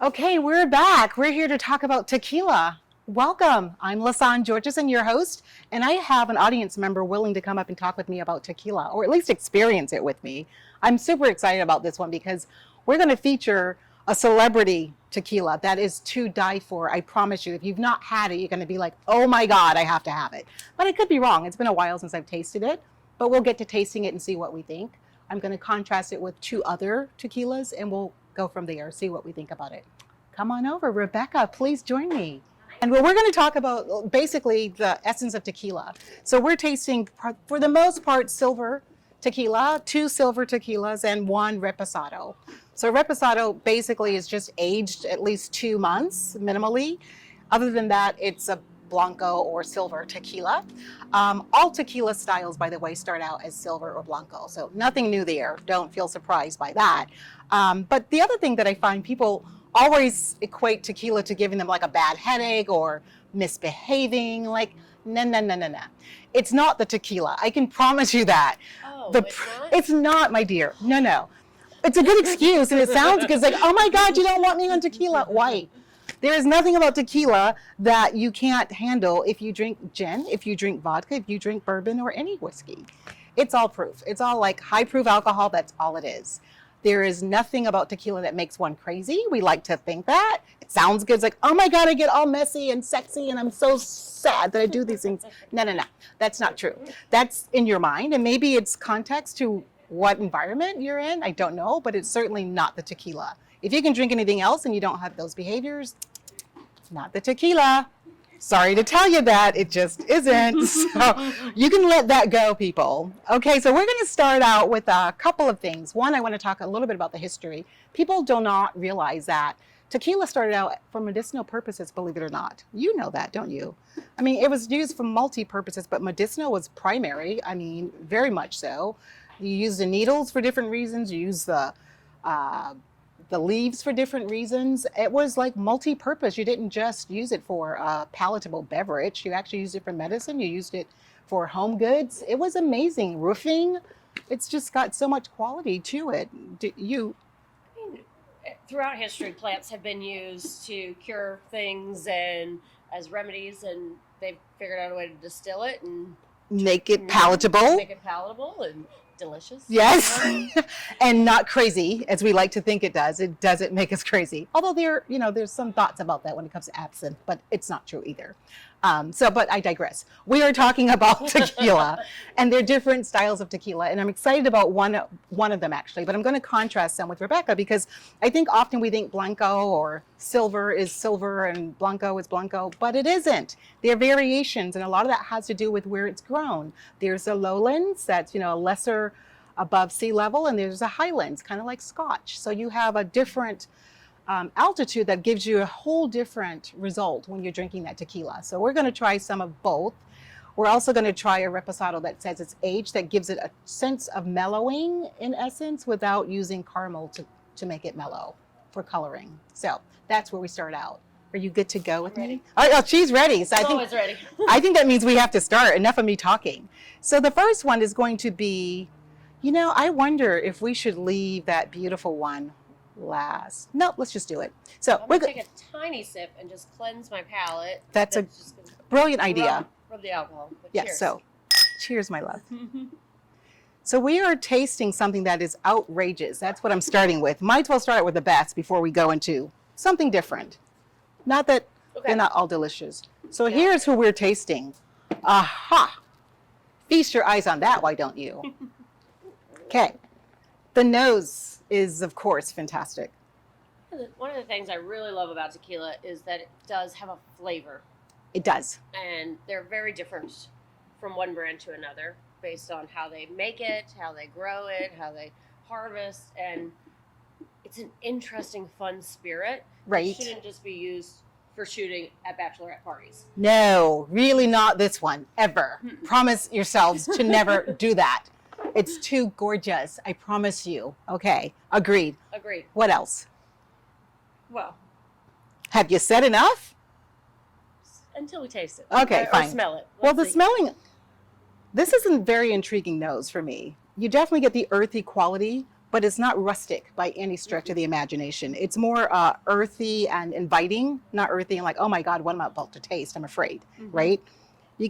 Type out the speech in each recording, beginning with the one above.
Okay, we're back. We're here to talk about tequila. Welcome. I'm Lasan Georgeson, your host, and I have an audience member willing to come up and talk with me about tequila, or at least experience it with me. I'm super excited about this one because we're going to feature a celebrity tequila that is to die for. I promise you, if you've not had it, you're going to be like, oh my God, I have to have it. But I could be wrong. It's been a while since I've tasted it, but we'll get to tasting it and see what we think. I'm going to contrast it with two other tequilas and we'll go from there, see what we think about it. Come on over. Rebecca, please join me. And we're going to talk about basically the essence of tequila. So we're tasting, for the most part, silver tequila, 2 silver tequilas, and 1 reposado. So reposado basically is just aged at least 2 months minimally. Other than that, it's a blanco or silver tequila. All tequila styles, by the way, start out as silver or blanco. So nothing new there. Don't feel surprised by that. But the other thing that I find people always equate tequila to giving them like a bad headache or misbehaving. Like, no. It's not the tequila. I can promise you that. Oh, it's not, my dear. No. It's a good excuse and it sounds good. It's like, oh my God, you don't want me on tequila. Why? There is nothing about tequila that you can't handle if you drink gin, if you drink vodka, if you drink bourbon or any whiskey. It's all proof. It's all like high proof alcohol. That's all it is. There is nothing about tequila that makes one crazy. We like to think that. It sounds good. It's like, oh my God, I get all messy and sexy and I'm so sad that I do these things. No. That's not true. That's in your mind. And maybe it's context to what environment you're in. I don't know, but it's certainly not the tequila. If you can drink anything else and you don't have those behaviors, not the tequila. Sorry to tell you that, it just isn't. So you can let that go, people. Okay, so we're going to start out with a couple of things. One, I want to talk a little bit about the history. People do not realize that tequila started out for medicinal purposes, believe it or not. You know that, don't you? I mean, it was used for multi-purposes, but medicinal was primary. I mean, very much so. You use the needles for different reasons. You use the leaves for different reasons. It was like multi-purpose. You didn't just use it for a palatable beverage. You actually used it for medicine. You used it for home goods. It was amazing. Roofing. It's just got so much quality to it. I mean, throughout history, plants have been used to cure things and as remedies, and they've figured out a way to distill it and make it palatable. Make it palatable and delicious. Yes. And not crazy, as we like to think it does. It doesn't make us crazy. Although there's some thoughts about that when it comes to absinthe, but it's not true either. But I digress. We are talking about tequila, and there are different styles of tequila, and I'm excited about one of them actually, but I'm going to contrast some with Rebecca because I think often we think blanco or silver is silver and blanco is blanco, but it isn't. There are variations, and a lot of that has to do with where it's grown. There's a lowlands that's, lesser above sea level, and there's a highlands, kind of like Scotch. So you have a different altitude that gives you a whole different result when you're drinking that tequila. So we're going to try some of both. We're also going to try a reposado that says it's aged, that gives it a sense of mellowing in essence without using caramel to make it mellow for coloring. So that's where we start out. Are you good to go with me? Oh, she's ready. So Always ready. I think that means we have to start. Enough of me talking. So the first one is going to be, I wonder if we should leave that beautiful one last. No, let's just do it. So I'm going to take a tiny sip and just cleanse my palate. That's a brilliant idea. Rub the alcohol. Yes, cheers. so cheers, my love. So we are tasting something that is outrageous. That's what I'm starting with. Might as well start with the best before we go into something different. Not that they're not all delicious. So here's who we're tasting. Aha! Feast your eyes on that, why don't you? Okay. The nose is, of course, fantastic. One of the things I really love about tequila is that it does have a flavor. It does. And they're very different from one brand to another based on how they make it, how they grow it, how they harvest. And it's an interesting, fun spirit. Right. It shouldn't just be used for shooting at bachelorette parties. No, really not this one, ever. Promise yourselves to never do that. It's too gorgeous, I promise you. Okay, agreed. Agreed. What else? Well, have you said enough? Until we taste it. Okay, fine. Or smell it. The smelling, this is a very intriguing nose for me. You definitely get the earthy quality, but it's not rustic by any stretch of the imagination. It's more earthy and inviting, not earthy and like, oh my God, what am I about to taste? I'm afraid, right?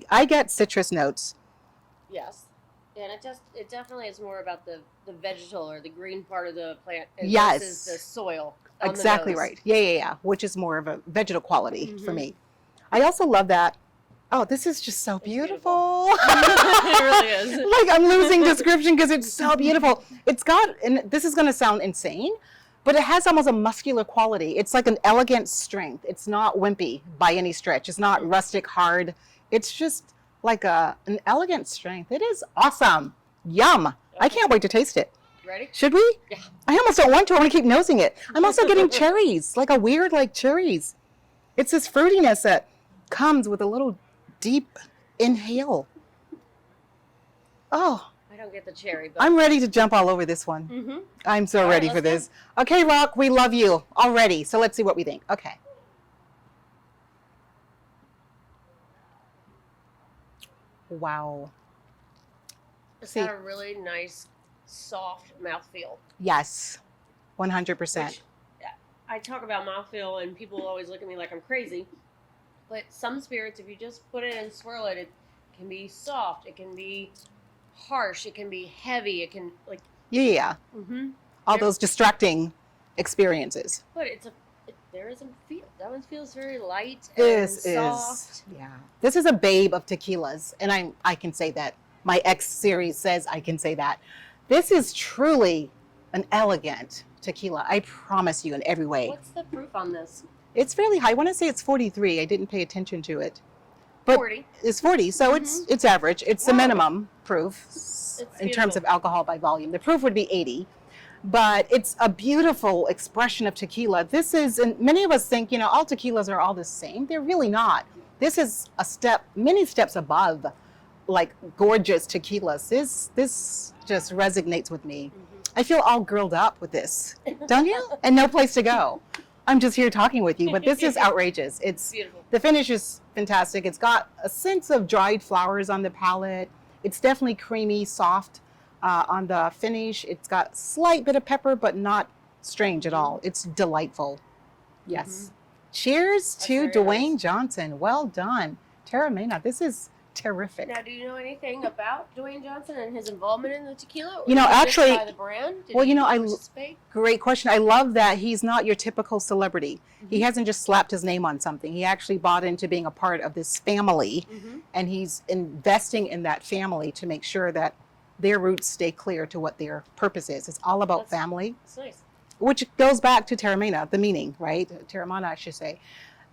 I get citrus notes. Yes. And it definitely is more about the vegetal or the green part of the plant versus the soil. Exactly right. Yeah. Which is more of a vegetal quality for me. I also love that. Oh, this is just so beautiful. It really is. Like I'm losing description because it's so beautiful. It's got, and this is going to sound insane, but it has almost a muscular quality. It's like an elegant strength. It's not wimpy by any stretch. It's not rustic hard. It's just like an elegant strength. It is awesome. Yum. Okay. I can't wait to taste it. Ready? Should we? Yeah. I almost don't want to. I want to keep nosing it. I'm also getting cherries, like a weird like cherries. It's this fruitiness that comes with a little deep inhale. Oh. I don't get the cherry, but I'm ready to jump all over this one. I'm so ready for this. Go. Okay, Rock, we love you already. So let's see what we think. Okay. Wow. It's got a really nice, soft mouthfeel. Yes, 100%. I talk about mouthfeel, and people always look at me like I'm crazy. But some spirits, if you just put it and swirl it, it can be soft. It can be harsh. It can be heavy. It can like all those distracting experiences. But there is a feel. That one feels very light and soft. This is a babe of tequilas, and I can say that. My X series says I can say that. This is truly an elegant tequila. I promise you in every way. What's the proof on this? It's fairly high. I want to say it's 43. I didn't pay attention to it. But 40. It's 40, so it's average. It's the minimum proof in terms of alcohol by volume. The proof would be 80. But it's a beautiful expression of tequila. This is, and many of us think, all tequilas are all the same. They're really not. This is many steps above, like gorgeous tequilas. This just resonates with me. I feel all girled up with this, don't you? And no place to go. I'm just here talking with you, but this is outrageous. It's beautiful. The finish is fantastic. It's got a sense of dried flowers on the palate. It's definitely creamy, soft on the finish. It's got a slight bit of pepper, but not strange at all. It's delightful. Yes. Cheers to Dwayne Johnson. Well done. Teremana, this is terrific. Now, do you know anything about Dwayne Johnson and his involvement in the tequila? Actually, by the brand? Great question. I love that he's not your typical celebrity. He hasn't just slapped his name on something. He actually bought into being a part of this family, and he's investing in that family to make sure that their roots stay clear to what their purpose is. It's all about family. That's nice. Which goes back to Teremana, the meaning, right? Teremana, I should say.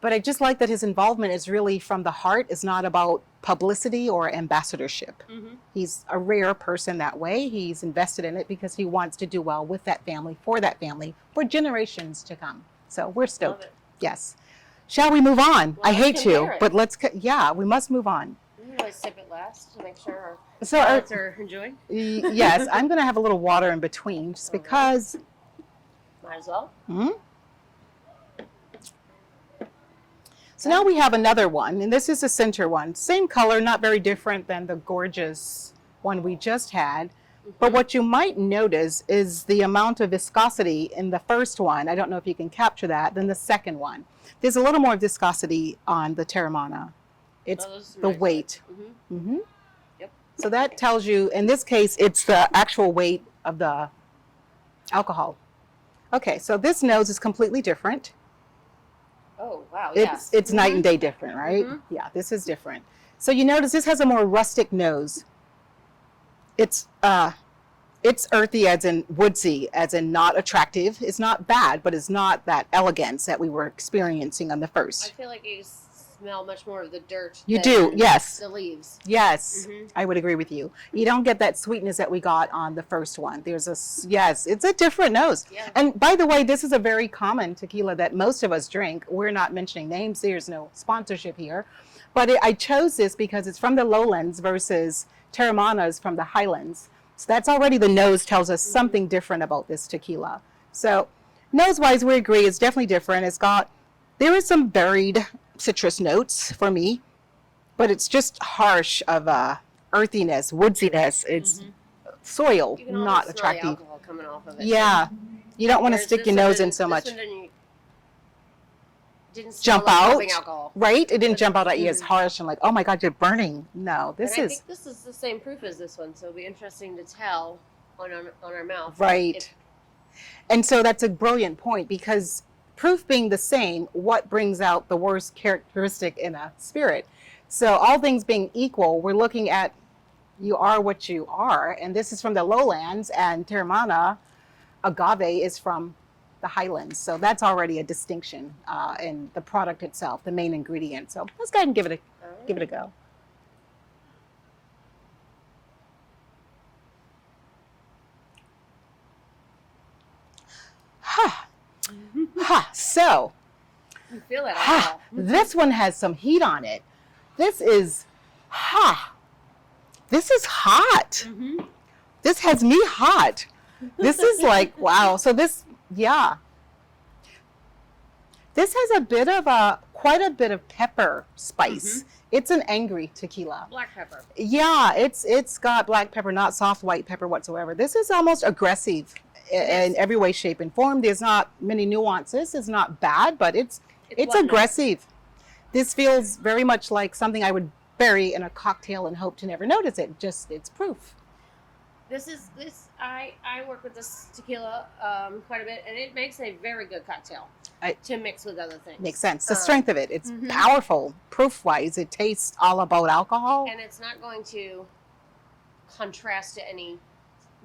But I just like that his involvement is really from the heart. It's not about publicity or ambassadorship. He's a rare person that way. He's invested in it because he wants to do well with that family, for generations to come. So we're stoked. Yes. Shall we move on? Well, I hate to, but we must move on. We always sip it last to make sure our palates are enjoying. Yes, I'm going to have a little water in between just because. Might as well. So now we have another one, and this is the center one. Same color, not very different than the gorgeous one we just had. But what you might notice is the amount of viscosity in the first one. I don't know if you can capture that, than the second one. There's a little more viscosity on the Teremana. It's the weight. Yep. So that tells you, in this case, it's the actual weight of the alcohol. Okay, so this nose is completely different. Oh, wow, It's night and day different, right? Yeah, this is different. So you notice this has a more rustic nose. It's earthy as in woodsy, as in not attractive. It's not bad, but it's not that elegance that we were experiencing on the first. I feel like you smell much more of the dirt. You do, yes. The leaves. Yes, I would agree with you. You don't get that sweetness that we got on the first one. It's a different nose. Yeah. And by the way, this is a very common tequila that most of us drink. We're not mentioning names. There's no sponsorship here. But I chose this because it's from the lowlands versus Teremana is from the highlands. So that's already, the nose tells us something different about this tequila. So nose-wise, we agree it's definitely different. There is some buried citrus notes for me, but it's just harsh of earthiness, woodsiness. It's soil, not attractive. Alcohol coming off of it. Yeah. You don't want to stick your nose in so much. This one didn't Jump like out, rubbing alcohol. right? It didn't jump out at you as harsh and like, oh my God, you're burning. No, I think this is the same proof as this one, so it'll be interesting to tell on our mouth. Right. And so that's a brilliant point, because proof being the same, what brings out the worst characteristic in a spirit? So all things being equal, we're looking at you are what you are. And this is from the lowlands, and Teremana agave is from the Highlands. So that's already a distinction in the product itself, the main ingredient. So let's go ahead and give it a go. So You feel it. this one has some heat on it. This is this is hot. Mm-hmm. This has me hot. This is like, wow. So this has a bit of quite a bit of pepper spice. Mm-hmm. It's an angry tequila. Black pepper. Yeah, it's got black pepper, not soft white pepper whatsoever. This is almost aggressive in every way, shape, and form. There's not many nuances. It's not bad, but it's aggressive. This feels very much like something I would bury in a cocktail and hope to never notice it. Just, it's proof. I work with this tequila quite a bit, and it makes a very good cocktail to mix with other things. Makes sense. The strength of it. It's powerful. Proof-wise, it tastes all about alcohol. And it's not going to contrast to any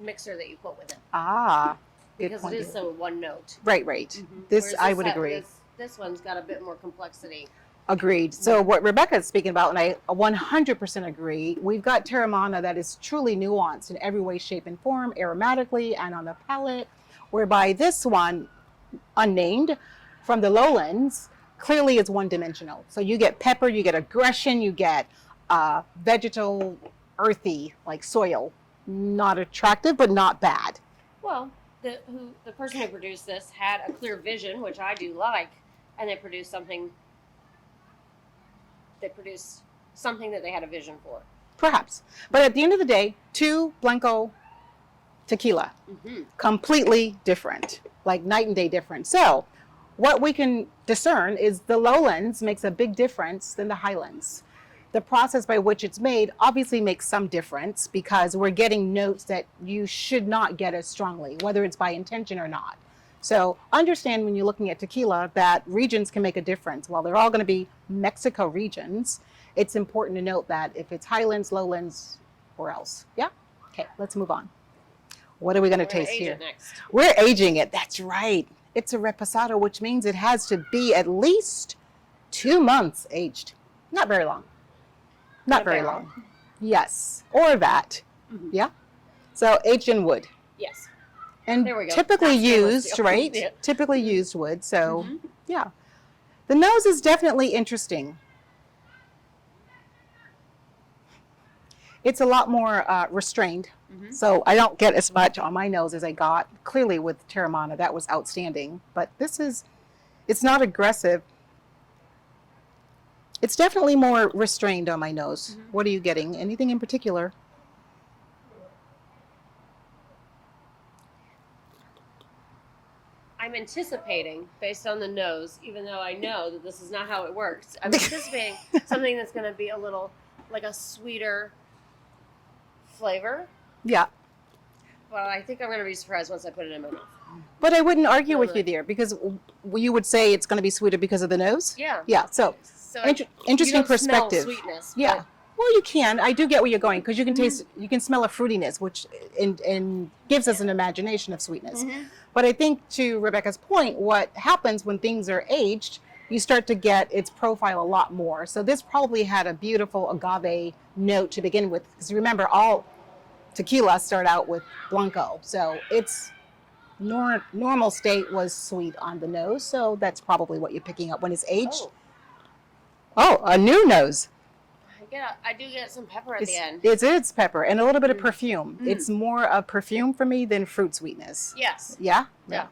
mixer that you put with it. Because it is so one note. Right. Mm-hmm. This, I would agree. This one's got a bit more complexity. Agreed. So what Rebecca is speaking about, and I 100% agree, we've got Teremana that is truly nuanced in every way, shape, and form, aromatically and on the palate, whereby this one, unnamed, from the lowlands, clearly is one-dimensional. So you get pepper, you get aggression, you get vegetal, earthy, like soil. Not attractive, but not bad. Well, the person who produced this had a clear vision, which I do like, and they produced something that they had a vision for. Perhaps. But at the end of the day, two Blanco tequila, completely different, like night and day different. So what we can discern is the lowlands makes a big difference than the highlands. The process by which it's made obviously makes some difference, because we're getting notes that you should not get as strongly, whether it's by intention or not. So understand when you're looking at tequila that regions can make a difference. While they're all going to be Mexico regions, it's important to note that if it's highlands, lowlands, or else. Yeah? Okay, let's move on. What are we going to taste here? Next. We're aging it. That's right. It's a reposado, which means it has to be at least 2 months aged. Not very long. Not very long. Yes. Or that. Yeah? So aged in wood. Yes. And there we go. typically used, right? Yeah. Typically used wood. So, yeah. The nose is definitely interesting. It's a lot more restrained. So I don't get as much on my nose as I got clearly with Teremana. That was outstanding. But this is, it's not aggressive. It's definitely more restrained on my nose. What are you getting? Anything in particular? I'm anticipating, based on the nose, even though I know that this is not how it works, I'm anticipating something that's going to be a little, like a sweeter flavor. Yeah. But I think I'm going to be surprised once I put it in my mouth. But I wouldn't argue with you there, because you would say it's going to be sweeter because of the nose? Yeah. Yeah, so interesting perspective. Smell sweetness. Yeah. Well, you can. I do get where you're going, because you can taste, you can smell a fruitiness, which in gives us an imagination of sweetness. But I think to Rebecca's point, what happens when things are aged, you start to get its profile a lot more. So this probably had a beautiful agave note to begin with, because remember, all tequila start out with Blanco. So its normal state was sweet on the nose. So that's probably what you're picking up when it's aged. Oh, a new nose. I do get some pepper at the end. It's pepper and a little bit of perfume. It's more of perfume for me than fruit sweetness. Yes. Yeah? Yeah.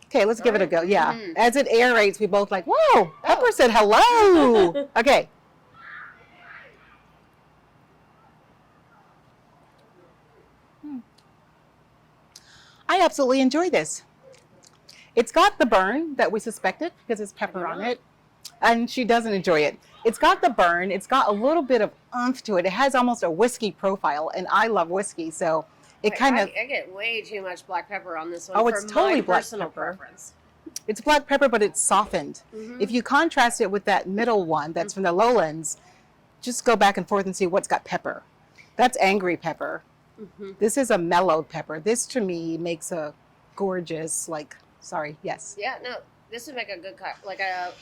Okay, let's give it a go. Yeah. As it aerates, we both like, whoa, pepper said hello. Okay. I absolutely enjoy this. It's got the burn that we suspected because it's pepper on it. And she doesn't enjoy it. It's got the burn. It's got a little bit of oomph to it. It has almost a whiskey profile, and I love whiskey, so it kind of. I get way too much black pepper on this one. Oh, it's totally black personal pepper. preference. It's black pepper, but it's softened. Mm-hmm. If you contrast it with that middle one that's from the lowlands, just go back and forth and see what's got pepper. That's angry pepper. Mm-hmm. This is a mellowed pepper. This to me makes a gorgeous, yes. Yeah, no, this would make a good like a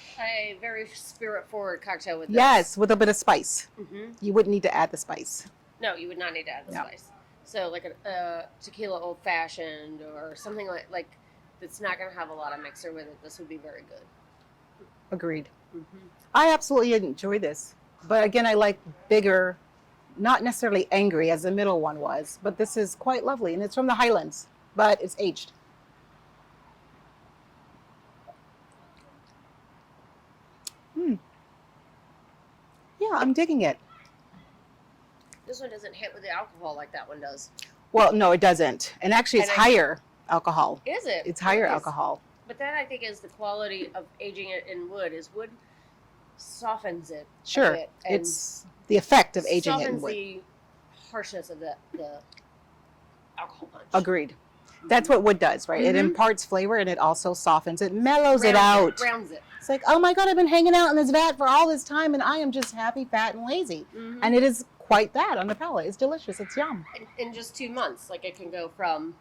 very spirit-forward cocktail with this. Yes, with a bit of spice. Mm-hmm. You wouldn't need to add the spice. No, you would not need to add the spice. So like a tequila old-fashioned or something like that's not going to have a lot of mixer with it. This would be very good. Agreed. Mm-hmm. I absolutely enjoy this. But again, I like bigger, not necessarily angry as the middle one was, but this is quite lovely. And it's from the Highlands, but it's aged. Yeah, I'm digging it. This one doesn't hit with the alcohol like that one does. Well, no, it doesn't. And actually, it's higher alcohol. Is it? It's higher alcohol. But that, I think, is the quality of aging it in wood. Is wood softens it Sure. a bit. And It's the effect of aging it in wood. the harshness of the alcohol punch. Agreed. That's what wood does, right? It Mhm. imparts flavor and it also softens it, mellows it out. Rounds it. It's like, oh my God, I've been hanging out in this vat for all this time and I am just happy, fat, and lazy. Mm-hmm. And it is quite that on the palate. It's delicious. It's yum. In just 2 months, like it can go from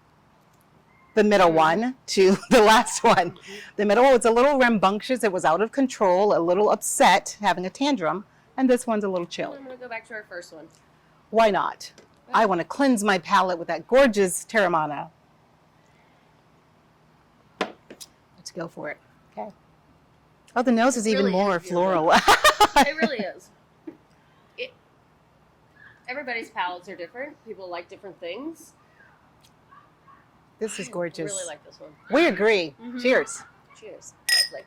The middle one to the last one. The middle one was a little rambunctious. It was out of control, a little upset, having a tantrum. And this one's a little chill. I'm going to go back to our first one. Why not? I want to cleanse my palate with that gorgeous Teremana. Let's go for it. Okay. Oh, the nose is even really more is beautiful. floral. It really is. Everybody's palates are different. People like different things. This is gorgeous. I really like this one. We agree. Mhm. Cheers. Cheers. Like.